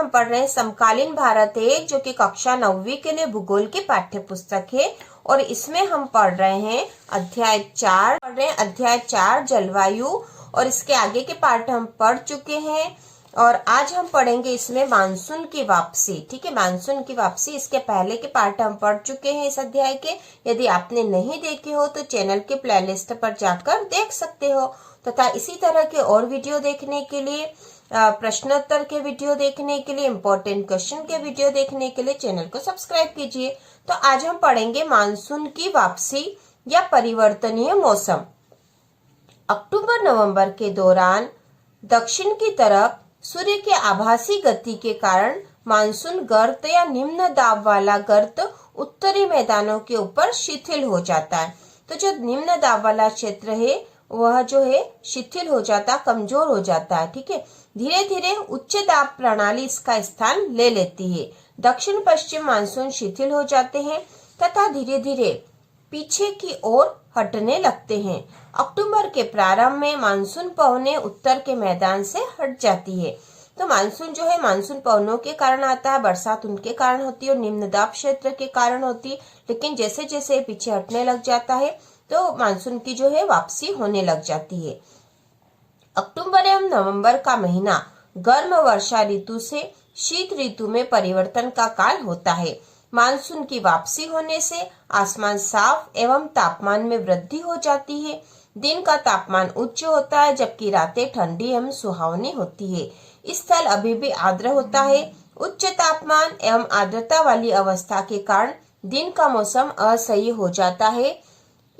हम पढ़ रहे हैं समकालीन भारत एक, जो कि कक्षा 9वीं के लिए भूगोल की पाठ्य पुस्तक है। और इसमें हम पढ़ रहे हैं अध्याय 4 जलवायु। और इसके आगे के पार्ट हम पढ़ चुके हैं और आज हम पढ़ेंगे इसमें मानसून की वापसी। ठीक है, मानसून की वापसी, इसके पहले के पार्ट हम पढ़ चुके हैं इस अध्याय के। यदि आपने नहीं देखे हो तो चैनल के प्लेलिस्ट पर जाकर देख सकते हो। तथा इसी तरह के और वीडियो देखने के लिए, प्रश्नोत्तर के वीडियो देखने के लिए, इम्पोर्टेंट क्वेश्चन के वीडियो देखने के लिए चैनल को सब्सक्राइब कीजिए। तो आज हम पढ़ेंगे मानसून की वापसी या परिवर्तनीय मौसम। अक्टूबर नवंबर के दौरान दक्षिण की तरफ सूर्य के आभासी गति के कारण मानसून गर्त या निम्न दाब वाला गर्त उत्तरी मैदानों के ऊपर शिथिल हो जाता है। तो जो निम्न दाब वाला क्षेत्र है वह जो है शिथिल हो जाता, कमजोर हो जाता है। ठीक है, धीरे धीरे उच्च दाब प्रणाली इसका स्थान ले लेती है। दक्षिण पश्चिम मानसून शिथिल हो जाते हैं तथा धीरे धीरे पीछे की ओर हटने लगते हैं। अक्टूबर के प्रारंभ में मानसून पवनें उत्तर के मैदान से हट जाती है। तो मानसून जो है मानसून पवनों के कारण आता है, बरसात उनके कारण होती है और निम्न दाब क्षेत्र के कारण होती है। लेकिन जैसे जैसे पीछे हटने लग जाता है तो मानसून की जो है वापसी होने लग जाती है। अक्टूबर एवं नवंबर का महीना गर्म वर्षा ऋतु से शीत ऋतु में परिवर्तन का काल होता है। मानसून की वापसी होने से आसमान साफ एवं तापमान में वृद्धि हो जाती है। दिन का तापमान उच्च होता है जबकि रातें ठंडी एवं सुहावनी होती है। स्थल अभी भी आर्द्र होता है। उच्च तापमान एवं आर्द्रता वाली अवस्था के कारण दिन का मौसम असह्य हो जाता है।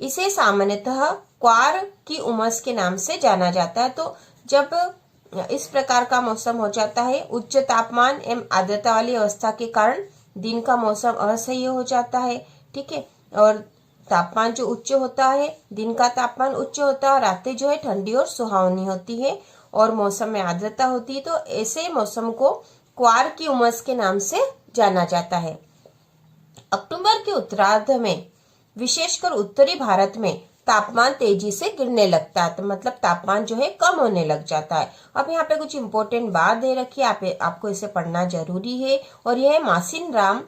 इसे सामान्यतः क्वार की उमस के नाम से जाना जाता है। तो जब इस प्रकार का मौसम हो जाता है, उच्च तापमान एवं आर्द्रता वाली अवस्था के कारण दिन का मौसम असह्य हो जाता है। ठीक है, और तापमान जो उच्च होता है, दिन का तापमान उच्च होता है और रातें जो है ठंडी और सुहावनी होती है और मौसम में आर्द्रता होती है। तो ऐसे मौसम को क्वार की उमस के नाम से जाना जाता है। अक्टूबर के उत्तरार्ध में विशेषकर उत्तरी भारत में तापमान तेजी से गिरने लगता है। तो मतलब तापमान जो है कम होने लग जाता है। अब यहाँ पे कुछ इम्पोर्टेंट बात दे रखी है, आपको इसे पढ़ना जरूरी है और यह है मासिन राम।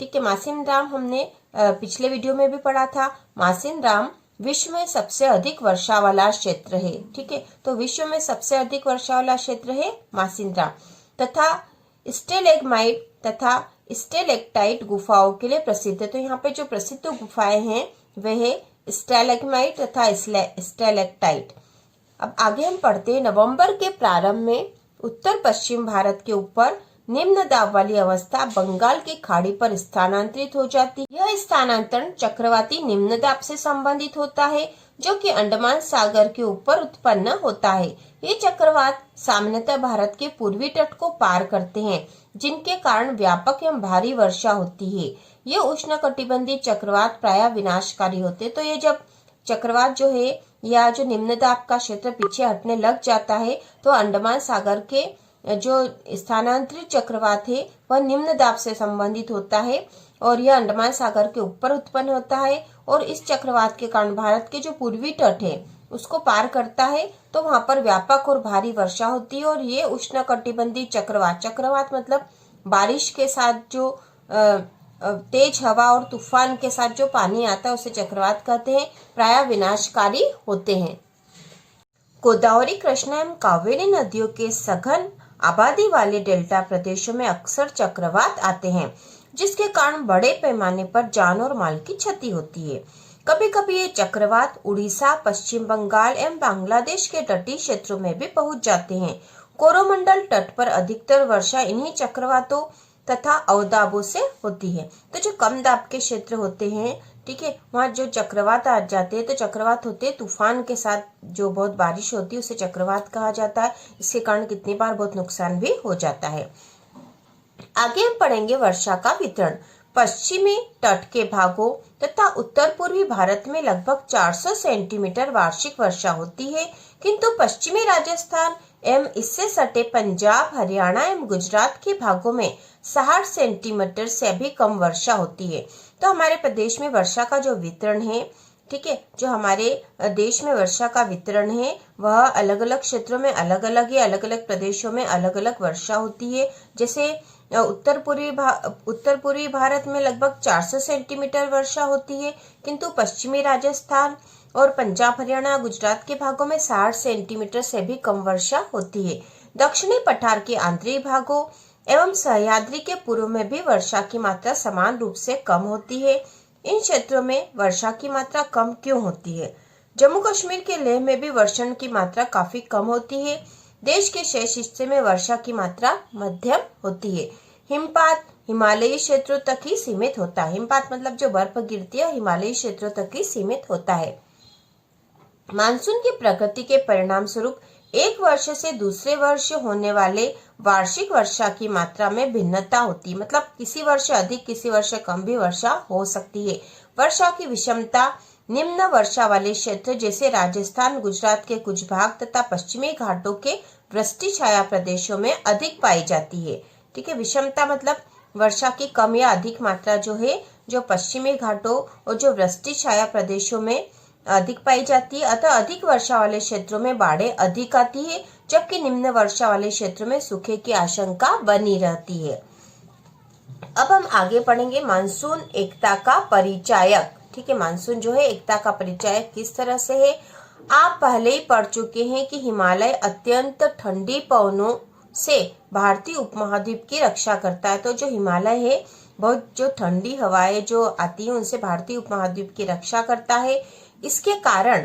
ठीक है, मासिन राम हमने पिछले वीडियो में भी पढ़ा था। मासिन राम विश्व में सबसे अधिक वर्षा वाला क्षेत्र है। ठीक है, तो विश्व में सबसे अधिक वर्षा वाला क्षेत्र है मासिन राम। तथा स्टेलेग्माइट तथा स्टेलेक्टाइट गुफाओं के लिए प्रसिद्ध है। तो यहाँ पे जो प्रसिद्ध गुफाएं हैं वह है स्टेलेग्माइट तथा स्टेलेक्टाइट। अब आगे हम पढ़ते हैं। नवंबर के प्रारंभ में उत्तर पश्चिम भारत के ऊपर निम्न दाब वाली अवस्था बंगाल की खाड़ी पर स्थानांतरित हो जाती है। यह स्थानांतरण चक्रवाती निम्न दाब से संबंधित होता है जो कि अंडमान सागर के ऊपर उत्पन्न होता है। ये चक्रवात सामान्यतः भारत के पूर्वी तट को पार करते हैं जिनके कारण व्यापक एवं भारी वर्षा होती है। ये उष्णकटिबंधीय चक्रवात प्रायः विनाशकारी होते हैं। तो ये जब चक्रवात जो है या जो निम्न दाब का क्षेत्र पीछे हटने लग जाता है तो अंडमान सागर के जो स्थानांतरित चक्रवात है वह निम्न दाब से संबंधित होता है और यह अंडमान सागर के ऊपर उत्पन्न होता है और इस चक्रवात के कारण भारत के जो पूर्वी तट है उसको पार करता है तो वहां पर व्यापक और भारी वर्षा होती है। और ये उष्णकटिबंधीय चक्रवात मतलब बारिश के साथ जो तेज हवा और तूफान के साथ जो पानी आता है उसे चक्रवात कहते हैं, प्रायः विनाशकारी होते हैं। गोदावरी, कृष्णा एवं कावेरी नदियों के सघन आबादी वाले डेल्टा प्रदेशों में अक्सर चक्रवात आते हैं जिसके कारण बड़े पैमाने पर जान और माल की क्षति होती है। कभी कभी ये चक्रवात उड़ीसा, पश्चिम बंगाल एवं बांग्लादेश के तटीय क्षेत्रों में भी पहुंच जाते हैं। कोरोमंडल तट पर अधिकतर वर्षा इन्हीं चक्रवातों तथा अवदाबों से होती है। तो जो कम दाब के क्षेत्र होते हैं, ठीक है, वहाँ जो चक्रवात आ जाते हैं तो चक्रवात होते हैं तूफान के साथ जो बहुत बारिश होती है उसे चक्रवात कहा जाता है। इसके कारण कितनी बार बहुत नुकसान भी हो जाता है। आगे हम पढ़ेंगे वर्षा का वितरण। पश्चिमी तट के भागों तथा उत्तर पूर्वी भारत में लगभग 400 सेंटीमीटर वार्षिक वर्षा होती है, किंतु पश्चिमी राजस्थान एवं इससे सटे पंजाब, हरियाणा एवं गुजरात के भागों में 60 सेंटीमीटर से भी कम वर्षा होती है। तो हमारे प्रदेश में वर्षा का जो वितरण है ठीक है। जो हमारे देश में वर्षा का वितरण है वह अलग अलग क्षेत्रों में अलग अलग है, अलग अलग प्रदेशों में अलग अलग वर्षा होती है। जैसे उत्तर पूर्वी भारत में लगभग 400 सेंटीमीटर वर्षा होती है, किंतु पश्चिमी राजस्थान और पंजाब, हरियाणा, गुजरात के भागों में 60 सेंटीमीटर से भी कम वर्षा होती है। दक्षिणी पठार के आंतरिक भागों एवं सह्याद्री के पूर्व में भी वर्षा की मात्रा समान रूप से कम होती है। इन क्षेत्रों में वर्षा की मात्रा कम क्यों होती है? जम्मू कश्मीर के लेह में भी वर्षण की मात्रा काफी कम होती है। देश के शेष हिस्से में वर्षा की मात्रा मध्यम होती है। हिमपात हिमालयी क्षेत्रों तक ही सीमित होता है। हिमपात मतलब जो बर्फ गिरती है हिमालयी क्षेत्रों तक ही सीमित होता है। मानसून की प्रगति के परिणाम स्वरूप एक वर्ष से दूसरे वर्ष होने वाले वार्षिक वर्षा की मात्रा में भिन्नता होती है। मतलब किसी वर्ष अधिक किसी वर्ष कम भी वर्षा हो सकती है। वर्षा की विषमता निम्न वर्षा वाले क्षेत्र जैसे राजस्थान, गुजरात के कुछ भाग तथा पश्चिमी घाटों के वृष्टि छाया प्रदेशों में अधिक पाई जाती है। ठीक है। विषमता मतलब वर्षा की कम या अधिक मात्रा जो है जो पश्चिमी घाटों और जो वृष्टि छाया प्रदेशों में अधिक पाई जाती है। अतः अधिक वर्षा वाले क्षेत्रों में बाढ़ें अधिक आती है, जबकि निम्न वर्षा वाले क्षेत्रों में सूखे की आशंका बनी रहती है। अब हम आगे पढ़ेंगे मानसून एकता का परिचायक। ठीक है। मानसून जो है एकता का परिचायक किस तरह से है? आप पहले ही पढ़ चुके हैं कि हिमालय अत्यंत ठंडी पवनों से भारतीय उपमहाद्वीप की रक्षा करता है। तो जो हिमालय है बहुत जो ठंडी हवाएं जो आती है उनसे भारतीय उपमहाद्वीप की रक्षा करता है। इसके कारण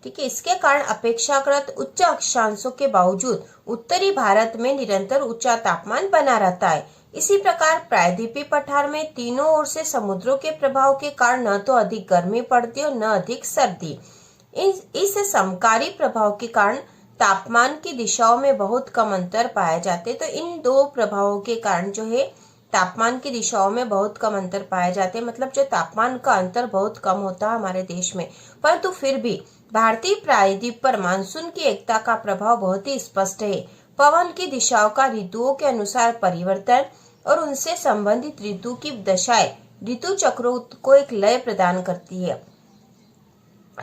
ठीक है, इसके कारण अपेक्षाकृत उच्च अक्षांशों के बावजूद उत्तरी भारत में निरंतर ऊंचा तापमान बना रहता है। इसी प्रकार प्रायद्वीपीय पठार में तीनों ओर से समुद्रों के प्रभाव के कारण न तो अधिक गर्मी पड़ती और न अधिक सर्दी। इस समकारी प्रभाव के कारण तापमान की दिशाओं में बहुत कम अंतर पाए जाते। तो इन दो प्रभावों के कारण जो है तापमान की दिशाओं में बहुत कम अंतर पाए जाते हैं। मतलब जो तापमान का अंतर बहुत कम होता है हमारे देश में, परंतु फिर भी भारतीय प्रायद्वीप पर मानसून की एकता का प्रभाव बहुत ही स्पष्ट है। पवन की दिशाओं का ऋतुओं के अनुसार परिवर्तन और उनसे संबंधित ऋतु की दशाएं ऋतु चक्रों को एक लय प्रदान करती है।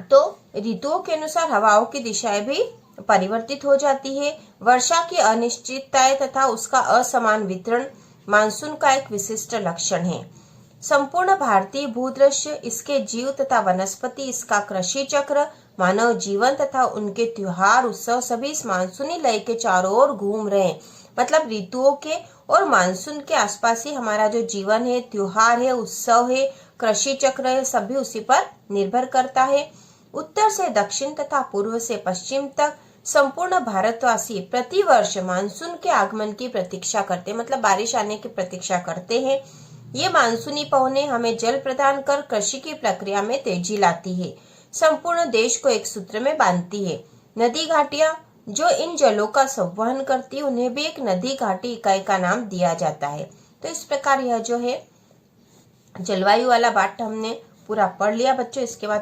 तो ऋतुओं के अनुसार हवाओं की दिशाएं भी परिवर्तित हो जाती है। वर्षा की अनिश्चितताएं तथा उसका असमान वितरण मानसून का एक विशिष्ट लक्षण है। संपूर्ण भारतीय भूदृश्य, इसके जीव तथा वनस्पति, इसका कृषि चक्र, मानव जीवन तथा उनके त्योहार उत्सव सभी इस मानसूनी लय के चारों ओर घूम रहे हैं। मतलब ऋतुओं के और मानसून के आसपास ही हमारा जो जीवन है, त्योहार है, उत्सव है, कृषि चक्र है, सभी उसी पर निर्भर करता है। उत्तर से दक्षिण तथा पूर्व से पश्चिम तक संपूर्ण भारतवासी प्रतिवर्ष मानसून के आगमन की प्रतीक्षा करते हैं। मतलब बारिश आने की प्रतीक्षा करते हैं। ये मानसूनी पवनें हमें जल प्रदान कर कृषि की प्रक्रिया में तेजी लाती है, संपूर्ण देश को एक सूत्र में बांधती है। नदी घाटियां जो इन जलों का संवहन करती है उन्हें भी एक नदी घाटी इकाई का नाम दिया जाता है। तो इस प्रकार यह जो है जलवायु वाला पाठ हमने पूरा पढ़ लिया बच्चों। इसके बाद